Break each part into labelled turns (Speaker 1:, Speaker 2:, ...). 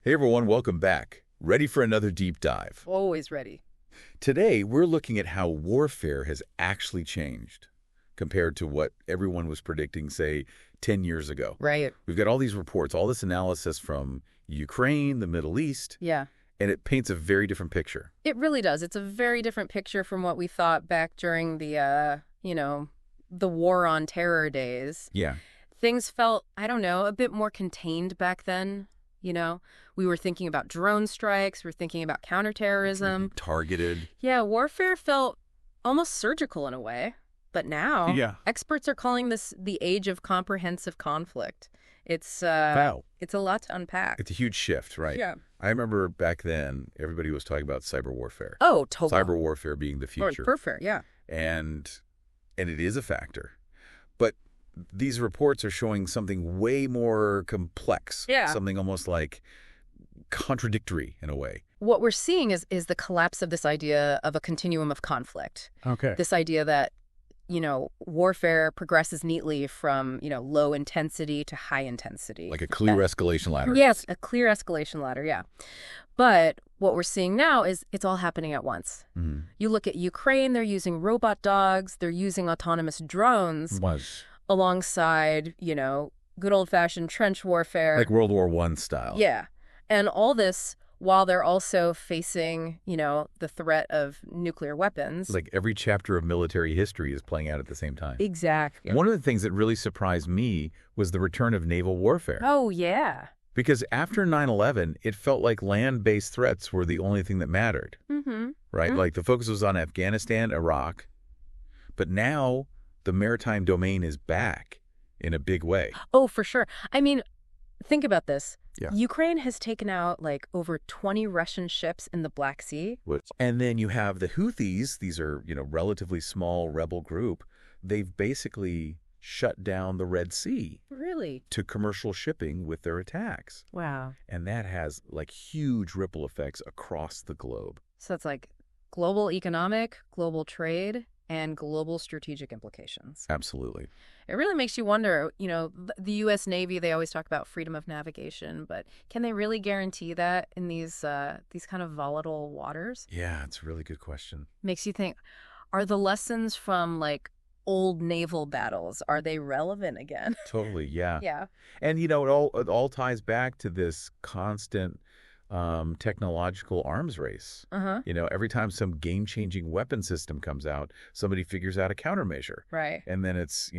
Speaker 1: Hey everyone, welcome back. Ready for another deep dive.
Speaker 2: Always ready.
Speaker 1: Today, we're looking at how warfare has actually changed compared to what everyone was predicting, say, 10 years ago.
Speaker 2: Right.
Speaker 1: We've got all these reports, all this analysis from Ukraine, the Middle East,
Speaker 2: Yeah.
Speaker 1: and it paints a very different picture.
Speaker 2: It really does. It's a very different picture from what we thought back during the war on terror days.
Speaker 1: Yeah.
Speaker 2: Things felt, I don't know, a bit more contained back then. We were thinking about drone strikes. We were thinking about counterterrorism.
Speaker 1: Targeted.
Speaker 2: Yeah, warfare felt almost surgical in a way. But now, experts are calling this the age of comprehensive conflict. It's
Speaker 1: Wow.
Speaker 2: It's a lot to unpack.
Speaker 1: It's a huge shift, right?
Speaker 2: Yeah.
Speaker 1: I remember back then, everybody was talking about cyber warfare.
Speaker 2: Oh, totally.
Speaker 1: Cyber warfare being the future.
Speaker 2: Perfect, yeah.
Speaker 1: And it is a factor. But these reports are showing something way more complex.
Speaker 2: Yeah.
Speaker 1: Something almost like contradictory in a way.
Speaker 2: What we're seeing is the collapse of this idea of a continuum of conflict.
Speaker 1: Okay.
Speaker 2: This idea that, warfare progresses neatly from, low intensity to high intensity.
Speaker 1: Like a clear escalation ladder.
Speaker 2: Yes, a clear escalation ladder, yeah. But what we're seeing now is it's all happening at once.
Speaker 1: Mm-hmm.
Speaker 2: You look at Ukraine, they're using robot dogs, they're using autonomous drones alongside, good old-fashioned trench warfare.
Speaker 1: Like World War I style.
Speaker 2: Yeah. And all this while they're also facing, the threat of nuclear weapons.
Speaker 1: Like every chapter of military history is playing out at the same time.
Speaker 2: Exactly.
Speaker 1: One of the things that really surprised me was the return of naval warfare.
Speaker 2: Oh, yeah.
Speaker 1: Because after 9/11, it felt like land-based threats were the only thing that mattered.
Speaker 2: Mm-hmm.
Speaker 1: Right?
Speaker 2: Mm-hmm.
Speaker 1: Like the focus was on Afghanistan, Iraq. But now the maritime domain is back in a big way.
Speaker 2: Oh, for sure. I mean, think about this.
Speaker 1: Yeah.
Speaker 2: Ukraine has taken out over 20 Russian ships in the Black Sea.
Speaker 1: And then you have the Houthis. These are, relatively small rebel group. They've basically shut down the Red Sea.
Speaker 2: Really?
Speaker 1: To commercial shipping with their attacks.
Speaker 2: Wow.
Speaker 1: And that has huge ripple effects across the globe.
Speaker 2: So it's global economic, global trade, and global strategic implications.
Speaker 1: Absolutely.
Speaker 2: It really makes you wonder, the U.S. Navy, they always talk about freedom of navigation, but can they really guarantee that in these kind of volatile waters?
Speaker 1: Yeah, it's a really good question.
Speaker 2: Makes you think, are the lessons from old naval battles, are they relevant again?
Speaker 1: Totally, yeah.
Speaker 2: Yeah.
Speaker 1: And, it all ties back to this constant technological arms race.
Speaker 2: Uh-huh.
Speaker 1: Every time some game-changing weapon system comes out, somebody figures out a countermeasure.
Speaker 2: Right.
Speaker 1: And then it's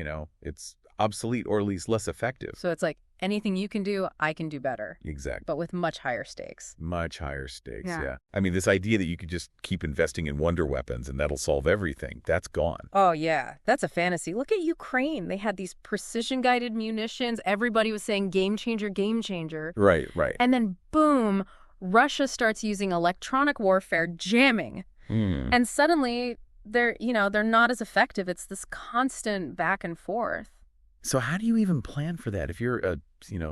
Speaker 1: obsolete or at least less effective.
Speaker 2: So it's anything you can do, I can do better.
Speaker 1: Exactly.
Speaker 2: But with much higher stakes.
Speaker 1: Much higher stakes,
Speaker 2: Yeah.
Speaker 1: yeah. I mean, this idea that you could just keep investing in wonder weapons and that'll solve everything, that's gone.
Speaker 2: Oh, yeah. That's a fantasy. Look at Ukraine. They had these precision-guided munitions. Everybody was saying game changer, game changer.
Speaker 1: Right, right.
Speaker 2: And then, boom, Russia starts using electronic warfare, jamming. And suddenly, they're not as effective. It's this constant back and forth.
Speaker 1: So how do you even plan for that? If you're a,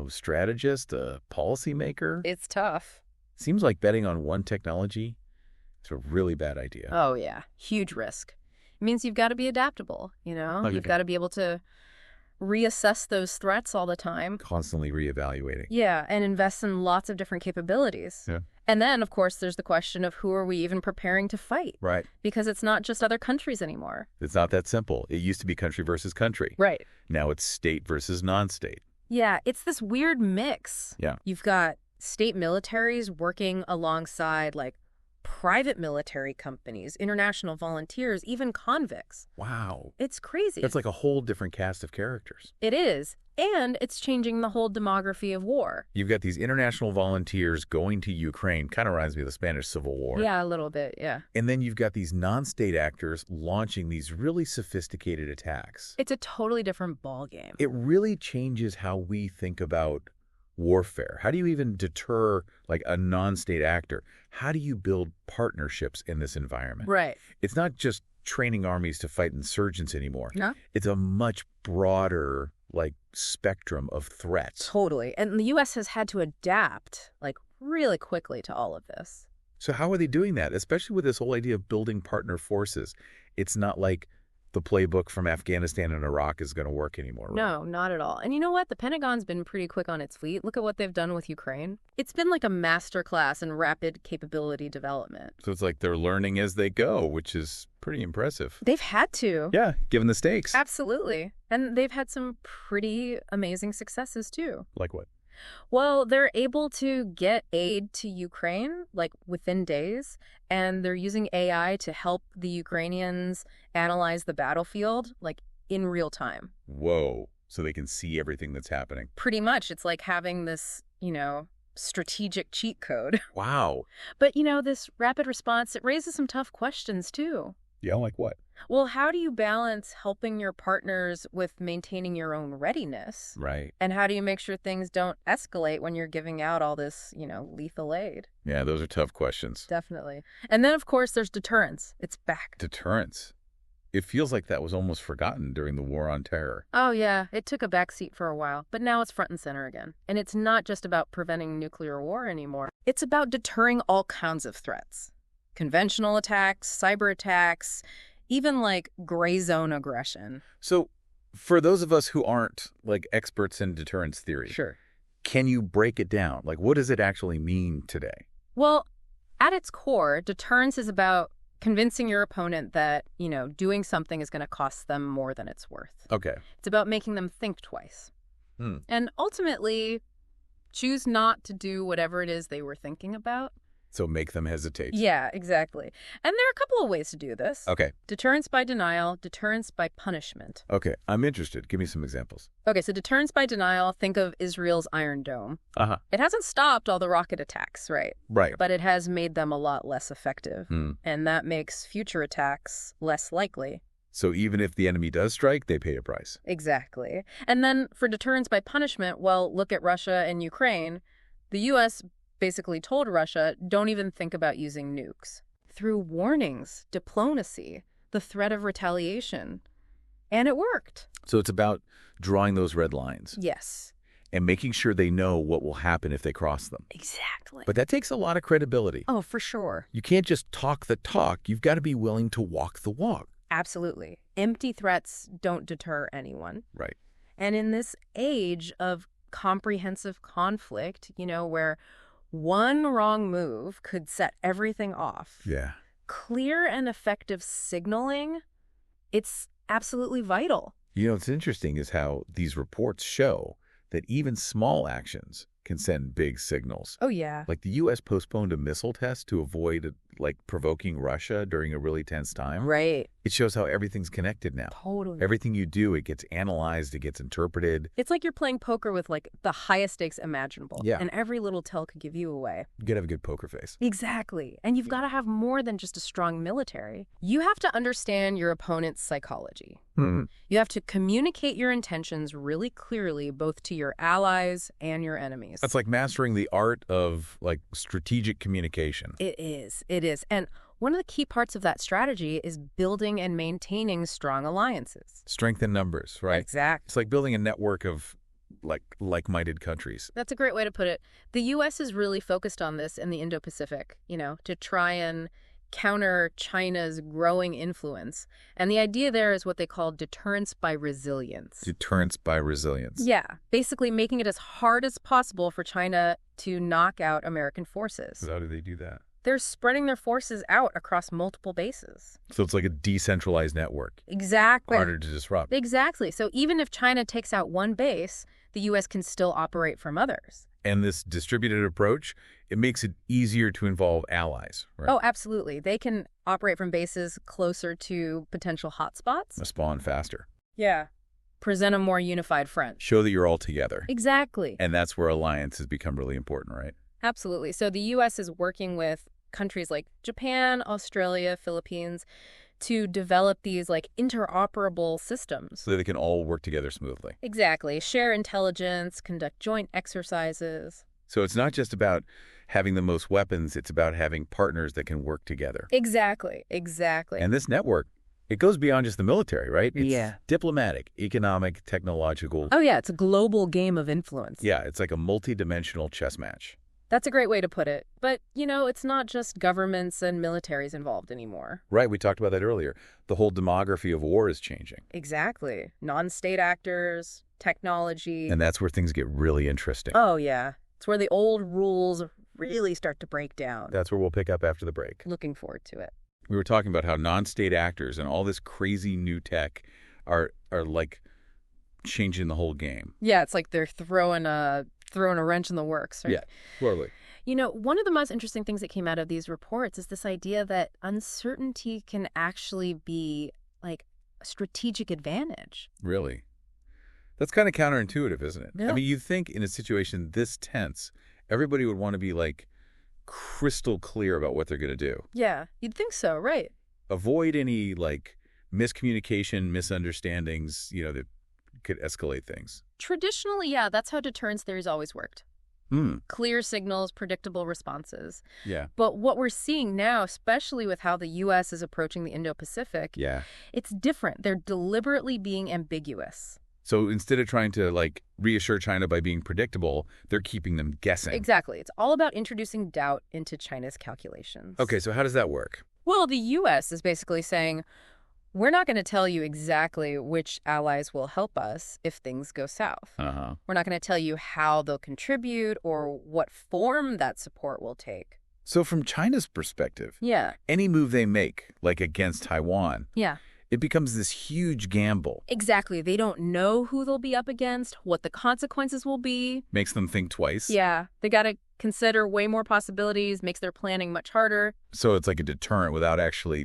Speaker 1: strategist, a policymaker?
Speaker 2: It's tough.
Speaker 1: Seems like betting on one technology is a really bad idea.
Speaker 2: Oh, yeah. Huge risk. It means you've got to be adaptable,
Speaker 1: Okay.
Speaker 2: You've got to be able to reassess those threats all the time.
Speaker 1: Constantly reevaluating.
Speaker 2: Yeah, and invest in lots of different capabilities.
Speaker 1: Yeah.
Speaker 2: And then, of course, there's the question of who are we even preparing to fight?
Speaker 1: Right.
Speaker 2: Because it's not just other countries anymore.
Speaker 1: It's not that simple. It used to be country versus country.
Speaker 2: Right.
Speaker 1: Now it's state versus non-state.
Speaker 2: Yeah, it's this weird mix.
Speaker 1: Yeah.
Speaker 2: You've got state militaries working alongside private military companies, international volunteers, even convicts.
Speaker 1: Wow.
Speaker 2: It's crazy.
Speaker 1: That's like a whole different cast of characters.
Speaker 2: It is. And it's changing the whole demography of war.
Speaker 1: You've got these international volunteers going to Ukraine. Kind of reminds me of the Spanish Civil War.
Speaker 2: Yeah, a little bit, yeah.
Speaker 1: And then you've got these non-state actors launching these really sophisticated attacks.
Speaker 2: It's a totally different ballgame.
Speaker 1: It really changes how we think about warfare. How do you even deter a non-state actor? How do you build partnerships in this environment?
Speaker 2: Right.
Speaker 1: It's not just training armies to fight insurgents anymore.
Speaker 2: No.
Speaker 1: It's a much broader spectrum of threats.
Speaker 2: Totally. And the U.S. has had to adapt really quickly to all of this.
Speaker 1: So how are they doing that? Especially with this whole idea of building partner forces. It's not like the playbook from Afghanistan and Iraq is going to work anymore. Right?
Speaker 2: No, not at all. And you know what? The Pentagon's been pretty quick on its feet. Look at what they've done with Ukraine. It's been like a masterclass in rapid capability development.
Speaker 1: So it's like they're learning as they go, which is pretty impressive.
Speaker 2: They've had to.
Speaker 1: Yeah, given the stakes.
Speaker 2: Absolutely. And they've had some pretty amazing successes, too.
Speaker 1: Like what?
Speaker 2: Well, they're able to get aid to Ukraine, like, within days, and they're using AI to help the Ukrainians analyze the battlefield, like, in real time.
Speaker 1: Whoa. So they can see everything that's happening.
Speaker 2: Pretty much. It's like having this, strategic cheat code.
Speaker 1: Wow.
Speaker 2: But, this rapid response, it raises some tough questions, too.
Speaker 1: Yeah, like what?
Speaker 2: Well, how do you balance helping your partners with maintaining your own readiness?
Speaker 1: Right.
Speaker 2: And how do you make sure things don't escalate when you're giving out all this, lethal aid?
Speaker 1: Yeah, those are tough questions.
Speaker 2: Definitely. And then, of course, there's deterrence. It's back.
Speaker 1: Deterrence. It feels like that was almost forgotten during the War on Terror.
Speaker 2: Oh, yeah. It took a backseat for a while, but now it's front and center again. And it's not just about preventing nuclear war anymore. It's about deterring all kinds of threats. Conventional attacks, cyber attacks, even like gray zone aggression.
Speaker 1: So for those of us who aren't like experts in deterrence theory,
Speaker 2: Sure.
Speaker 1: Can you break it down? Like, what does it actually mean today?
Speaker 2: Well, at its core, deterrence is about convincing your opponent that, doing something is going to cost them more than it's worth.
Speaker 1: Okay.
Speaker 2: It's about making them think twice. And ultimately, choose not to do whatever it is they were thinking about.
Speaker 1: So make them hesitate.
Speaker 2: Yeah, exactly. And there are a couple of ways to do this.
Speaker 1: Okay.
Speaker 2: Deterrence by denial, deterrence by punishment.
Speaker 1: Okay. I'm interested. Give me some examples.
Speaker 2: Okay, so deterrence by denial, think of Israel's Iron Dome.
Speaker 1: Uh-huh.
Speaker 2: It hasn't stopped all the rocket attacks, right?
Speaker 1: Right.
Speaker 2: But it has made them a lot less effective. And that makes future attacks less likely.
Speaker 1: So even if the enemy does strike, they pay a price.
Speaker 2: Exactly. And then for deterrence by punishment, well, look at Russia and Ukraine. The U.S. basically told Russia, don't even think about using nukes. Through warnings, diplomacy, the threat of retaliation. And it worked.
Speaker 1: So it's about drawing those red lines.
Speaker 2: Yes.
Speaker 1: And making sure they know what will happen if they cross them.
Speaker 2: Exactly.
Speaker 1: But that takes a lot of credibility.
Speaker 2: Oh, for sure.
Speaker 1: You can't just talk the talk. You've got to be willing to walk the walk.
Speaker 2: Absolutely. Empty threats don't deter anyone.
Speaker 1: Right.
Speaker 2: And in this age of comprehensive conflict, where one wrong move could set everything off.
Speaker 1: Yeah.
Speaker 2: Clear and effective signaling, it's absolutely vital.
Speaker 1: What's interesting is how these reports show that even small actions can send big signals.
Speaker 2: Oh, yeah.
Speaker 1: Like the U.S. postponed a missile test to avoid, provoking Russia during a really tense time.
Speaker 2: Right.
Speaker 1: It shows how everything's connected now.
Speaker 2: Totally.
Speaker 1: Everything you do, it gets analyzed, it gets interpreted.
Speaker 2: It's like you're playing poker with, the highest stakes imaginable.
Speaker 1: Yeah.
Speaker 2: And every little tell could give you away.
Speaker 1: You got to have a good poker face.
Speaker 2: Exactly. And you've got to have more than just a strong military. You have to understand your opponent's psychology. You have to communicate your intentions really clearly, both to your allies and your enemies.
Speaker 1: That's like mastering the art of, strategic communication.
Speaker 2: It is. It is. And one of the key parts of that strategy is building and maintaining strong alliances.
Speaker 1: Strength in numbers, right?
Speaker 2: Exactly.
Speaker 1: It's like building a network of, like-minded countries.
Speaker 2: That's a great way to put it. The U.S. is really focused on this in the Indo-Pacific, to try and counter China's growing influence. And the idea there is what they call deterrence by resilience.
Speaker 1: Deterrence by resilience.
Speaker 2: Yeah, basically making it as hard as possible for China to knock out American forces.
Speaker 1: How do they do that?
Speaker 2: They're spreading their forces out across multiple bases.
Speaker 1: So it's like a decentralized network.
Speaker 2: Exactly.
Speaker 1: Harder to disrupt.
Speaker 2: Exactly. So even if China takes out one base, the U.S. can still operate from others.
Speaker 1: And this distributed approach, it makes it easier to involve allies, right?
Speaker 2: Oh, absolutely. They can operate from bases closer to potential hotspots.
Speaker 1: Spawn faster.
Speaker 2: Yeah. Present a more unified front.
Speaker 1: Show that you're all together.
Speaker 2: Exactly.
Speaker 1: And that's where alliances become really important, right?
Speaker 2: Absolutely. So the U.S. is working with countries like Japan, Australia, Philippines to develop these interoperable systems.
Speaker 1: So they can all work together smoothly.
Speaker 2: Exactly. Share intelligence, conduct joint exercises.
Speaker 1: So it's not just about having the most weapons, it's about having partners that can work together.
Speaker 2: Exactly. Exactly.
Speaker 1: And this network, it goes beyond just the military, right?
Speaker 2: It's
Speaker 1: diplomatic, economic, technological.
Speaker 2: Oh, yeah. It's a global game of influence.
Speaker 1: Yeah, it's like a multi-dimensional chess match.
Speaker 2: That's a great way to put it. But, it's not just governments and militaries involved anymore.
Speaker 1: Right, we talked about that earlier. The whole demography of war is changing.
Speaker 2: Exactly. Non-state actors, technology.
Speaker 1: And that's where things get really interesting.
Speaker 2: Oh, yeah. It's where the old rules really start to break down.
Speaker 1: That's where we'll pick up after the break.
Speaker 2: Looking forward to it.
Speaker 1: We were talking about how non-state actors and all this crazy new tech are like changing the whole game.
Speaker 2: Yeah, it's like they're throwing a wrench in the works, right?
Speaker 1: Yeah, totally.
Speaker 2: One of the most interesting things that came out of these reports is this idea that uncertainty can actually be like a strategic advantage.
Speaker 1: Really? That's kind of counterintuitive, isn't it?
Speaker 2: Yeah.
Speaker 1: I mean, you'd think in a situation this tense, everybody would want to be like crystal clear about what they're going to do.
Speaker 2: Yeah, you'd think so, right?
Speaker 1: Avoid any like miscommunication, misunderstandings, that could escalate things.
Speaker 2: Traditionally, yeah, that's how deterrence theory's always worked. Clear signals, predictable responses.
Speaker 1: Yeah.
Speaker 2: But what we're seeing now, especially with how the U.S. is approaching the Indo-Pacific, it's different. They're deliberately being ambiguous.
Speaker 1: So instead of trying to like reassure China by being predictable, they're keeping them guessing.
Speaker 2: Exactly. It's all about introducing doubt into China's calculations.
Speaker 1: Okay, so how does that work?
Speaker 2: Well, the U.S. is basically saying, we're not going to tell you exactly which allies will help us if things go south. We're not going to tell you how they'll contribute or what form that support will take.
Speaker 1: So from China's perspective, any move they make, like against Taiwan, it becomes this huge gamble.
Speaker 2: Exactly. They don't know who they'll be up against, what the consequences will be.
Speaker 1: Makes them think twice.
Speaker 2: Yeah. They got to consider way more possibilities, makes their planning much harder.
Speaker 1: So it's like a deterrent without actually,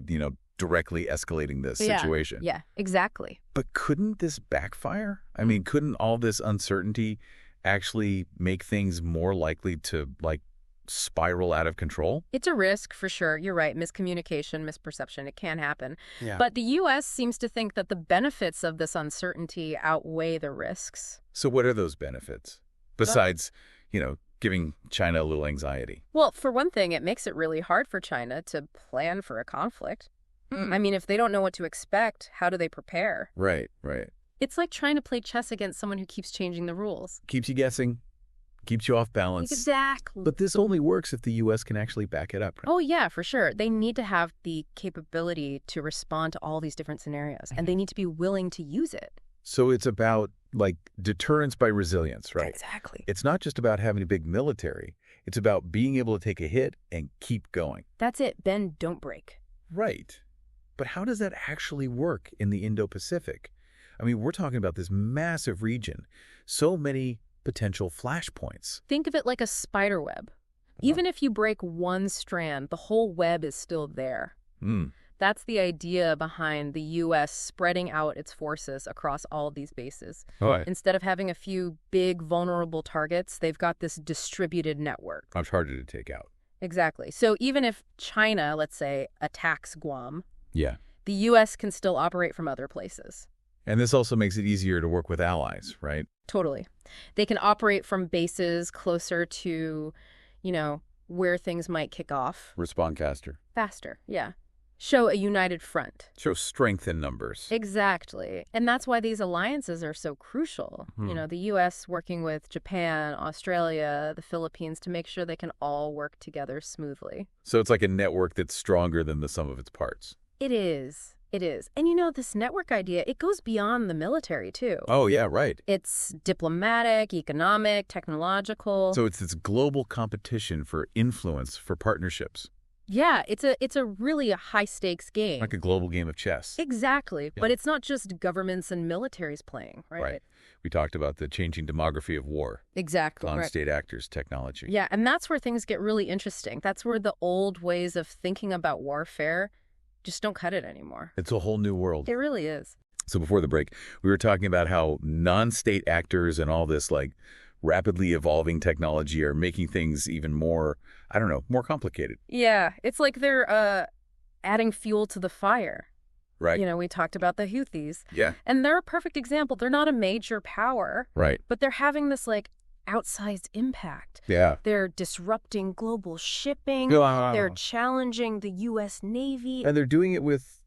Speaker 1: directly escalating this situation.
Speaker 2: Yeah, exactly.
Speaker 1: But couldn't this backfire? I mean, couldn't all this uncertainty actually make things more likely to, like, spiral out of control?
Speaker 2: It's a risk, for sure. You're right. Miscommunication, misperception, it can happen.
Speaker 1: Yeah.
Speaker 2: But the U.S. seems to think that the benefits of this uncertainty outweigh the risks.
Speaker 1: So what are those benefits? Besides, giving China a little anxiety.
Speaker 2: Well, for one thing, it makes it really hard for China to plan for a conflict. I mean, if they don't know what to expect, how do they prepare?
Speaker 1: Right.
Speaker 2: It's like trying to play chess against someone who keeps changing the rules.
Speaker 1: Keeps you guessing, keeps you off balance.
Speaker 2: Exactly.
Speaker 1: But this only works if the U.S. can actually back it up. Right?
Speaker 2: Oh, yeah, for sure. They need to have the capability to respond to all these different scenarios, and they need to be willing to use it.
Speaker 1: So it's about, like, deterrence by resilience, right?
Speaker 2: Exactly.
Speaker 1: It's not just about having a big military. It's about being able to take a hit and keep going.
Speaker 2: That's it. Bend, don't break.
Speaker 1: Right. But how does that actually work in the Indo-Pacific? I mean, we're talking about this massive region, so many potential flashpoints.
Speaker 2: Think of it like a spider web. Even if you break one strand, the whole web is still there. That's the idea behind the U.S. spreading out its forces across all of these bases. Instead of having a few big, vulnerable targets, they've got this distributed network.
Speaker 1: Much harder to take out.
Speaker 2: Exactly. So even if China, let's say, attacks Guam,
Speaker 1: the
Speaker 2: U.S. can still operate from other places.
Speaker 1: And this also makes it easier to work with allies, right?
Speaker 2: Totally. They can operate from bases closer to, where things might kick off.
Speaker 1: Respond faster.
Speaker 2: Faster, yeah. Show a united front.
Speaker 1: Show strength in numbers.
Speaker 2: Exactly. And that's why these alliances are so crucial. The U.S. working with Japan, Australia, the Philippines to make sure they can all work together smoothly.
Speaker 1: So it's like a network that's stronger than the sum of its parts.
Speaker 2: It is. And this network idea, it goes beyond the military, too.
Speaker 1: Oh, yeah, right.
Speaker 2: It's diplomatic, economic, technological.
Speaker 1: So it's this global competition for influence, for partnerships.
Speaker 2: Yeah, it's a really high-stakes game.
Speaker 1: Like a global game of chess.
Speaker 2: Exactly. Yeah. But it's not just governments and militaries playing, right?
Speaker 1: Right. We talked about the changing demography of war.
Speaker 2: Exactly.
Speaker 1: Non-state actors, technology.
Speaker 2: Yeah, and that's where things get really interesting. That's where the old ways of thinking about warfare just don't cut it anymore.
Speaker 1: It's a whole new world.
Speaker 2: It really is.
Speaker 1: So before the break, we were talking about how non-state actors and all this, like, rapidly evolving technology are making things even more, more complicated.
Speaker 2: Yeah, it's like they're adding fuel to the fire.
Speaker 1: Right.
Speaker 2: We talked about the Houthis.
Speaker 1: Yeah.
Speaker 2: And they're a perfect example. They're not a major power.
Speaker 1: Right.
Speaker 2: But they're having this, outsized impact.
Speaker 1: Yeah.
Speaker 2: They're disrupting global shipping. They're challenging the U.S. Navy.
Speaker 1: And they're doing it with,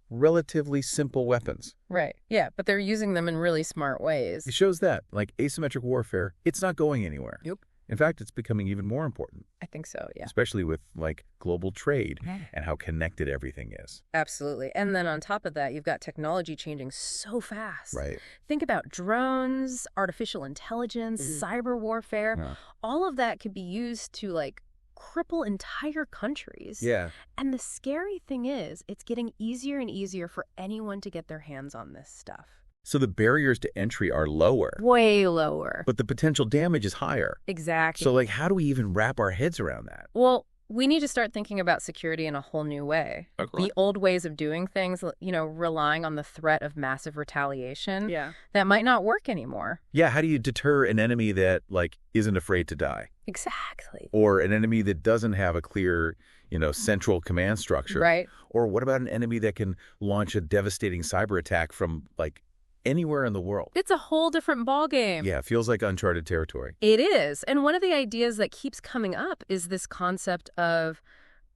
Speaker 1: relatively simple weapons.
Speaker 2: Right. Yeah, but they're using them in really smart ways.
Speaker 1: It shows that, asymmetric warfare, it's not going anywhere.
Speaker 2: Nope.
Speaker 1: In fact, it's becoming even more important,
Speaker 2: I think so, yeah.
Speaker 1: especially with like global trade and how connected everything is.
Speaker 2: Absolutely. And then on top of that, you've got technology changing so fast.
Speaker 1: Right.
Speaker 2: Think about drones, artificial intelligence, cyber warfare.
Speaker 1: Yeah.
Speaker 2: All of that could be used to like cripple entire countries.
Speaker 1: Yeah.
Speaker 2: And the scary thing is, it's getting easier and easier for anyone to get their hands on this stuff.
Speaker 1: So the barriers to entry are lower,
Speaker 2: Way lower.
Speaker 1: but the potential damage is higher.
Speaker 2: Exactly.
Speaker 1: So like, how do we even wrap our heads around that?
Speaker 2: Well, we need to start thinking about security in a whole new way.
Speaker 1: Okay.
Speaker 2: The old ways of doing things, relying on the threat of massive retaliation,
Speaker 3: Yeah.
Speaker 2: that might not work anymore.
Speaker 1: Yeah, how do you deter an enemy that like isn't afraid to die?
Speaker 2: Exactly.
Speaker 1: Or an enemy that doesn't have a clear, central command structure?
Speaker 2: Right.
Speaker 1: Or what about an enemy that can launch a devastating cyber attack from like anywhere in the world?
Speaker 2: It's a whole different ballgame.
Speaker 1: Yeah, it feels like uncharted territory.
Speaker 2: It is. And one of the ideas that keeps coming up is this concept of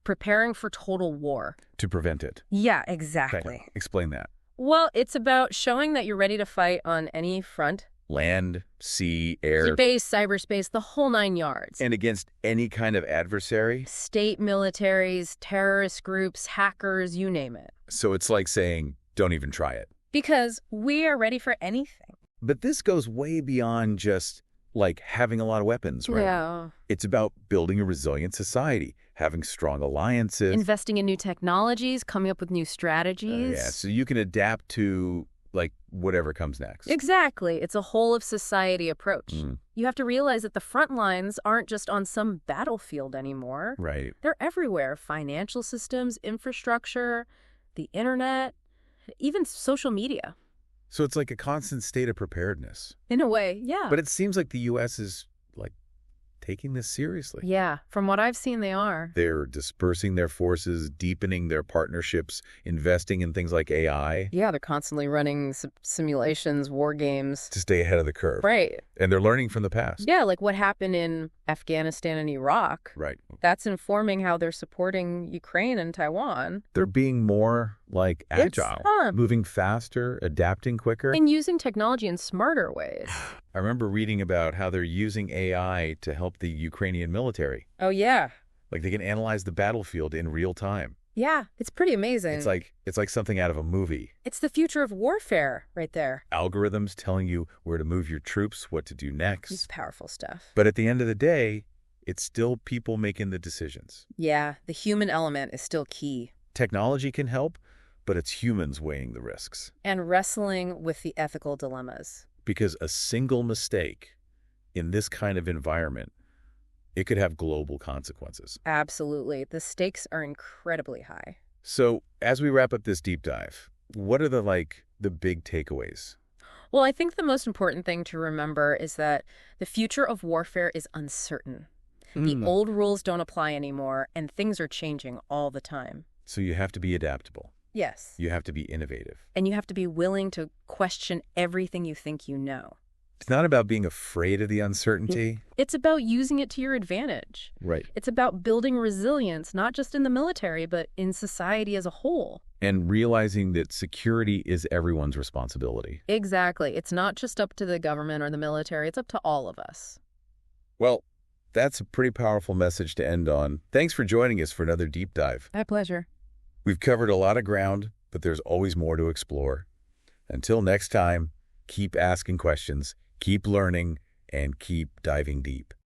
Speaker 2: preparing for total war.
Speaker 1: To prevent it.
Speaker 2: Yeah,
Speaker 1: Okay,
Speaker 2: exactly.
Speaker 1: explain that.
Speaker 2: Well, it's about showing that you're ready to fight on any front.
Speaker 1: Land, sea, air,
Speaker 2: Space, cyberspace, the whole 9 yards.
Speaker 1: and against any kind of adversary.
Speaker 2: State militaries, terrorist groups, hackers, you name it.
Speaker 1: So it's like saying, don't even try it.
Speaker 2: Because we are ready for anything.
Speaker 1: But this goes way beyond just like having a lot of weapons, right?
Speaker 2: Yeah.
Speaker 1: It's about building a resilient society, having strong alliances.
Speaker 2: Investing in new technologies, coming up with new strategies.
Speaker 1: Yeah, so you can adapt to like whatever comes next.
Speaker 2: Exactly. It's a whole of society approach.
Speaker 1: Mm.
Speaker 2: You have to realize that the front lines aren't just on some battlefield anymore.
Speaker 1: Right.
Speaker 2: They're everywhere. Financial systems, infrastructure, the internet, even social media.
Speaker 1: So it's like a constant state of preparedness.
Speaker 2: In a way, yeah.
Speaker 1: But it seems like the U.S. is like taking this seriously.
Speaker 2: Yeah, from what I've seen, they are.
Speaker 1: They're dispersing their forces, deepening their partnerships, investing in things like AI
Speaker 2: Yeah, they're constantly running simulations, war games.
Speaker 1: to stay ahead of the curve.
Speaker 2: Right.
Speaker 1: And they're learning from the past.
Speaker 2: Yeah, like what happened in Afghanistan and Iraq.
Speaker 1: Right.
Speaker 2: That's informing how they're supporting Ukraine and Taiwan.
Speaker 1: They're being more like agile, moving faster, adapting quicker.
Speaker 2: And using technology in smarter ways.
Speaker 1: I remember reading about how they're using AI to help the Ukrainian military.
Speaker 2: Oh, yeah.
Speaker 1: Like they can analyze the battlefield in real time.
Speaker 2: Yeah, it's pretty amazing.
Speaker 1: It's like something out of a movie.
Speaker 2: It's the future of warfare right there.
Speaker 1: Algorithms telling you where to move your troops, what to do
Speaker 2: It's
Speaker 1: next.
Speaker 2: powerful stuff.
Speaker 1: But at the end of the day, it's still people making the decisions.
Speaker 2: Yeah, the human element is still key.
Speaker 1: Technology can help, but it's humans weighing the risks.
Speaker 2: And wrestling with the ethical dilemmas.
Speaker 1: Because a single mistake in this kind of environment, it could have global consequences.
Speaker 2: Absolutely. The stakes are incredibly high.
Speaker 1: So as we wrap up this deep dive, what are the big takeaways?
Speaker 2: Well, I think the most important thing to remember is that the future of warfare is uncertain. The old rules don't apply anymore, and things are changing all the time.
Speaker 1: So you have to be adaptable.
Speaker 2: Yes.
Speaker 1: You have to be innovative.
Speaker 2: And you have to be willing to question everything you think you know.
Speaker 1: It's not about being afraid of the uncertainty.
Speaker 2: It's about using it to your advantage.
Speaker 1: Right.
Speaker 2: It's about building resilience, not just in the military, but in society as a whole.
Speaker 1: And realizing that security is everyone's responsibility.
Speaker 2: Exactly. It's not just up to the government or the military. It's up to all of us.
Speaker 1: Well, that's a pretty powerful message to end on. Thanks for joining us for another deep dive.
Speaker 2: My pleasure.
Speaker 1: We've covered a lot of ground, but there's always more to explore. Until next time, keep asking questions, keep learning, and keep diving deep.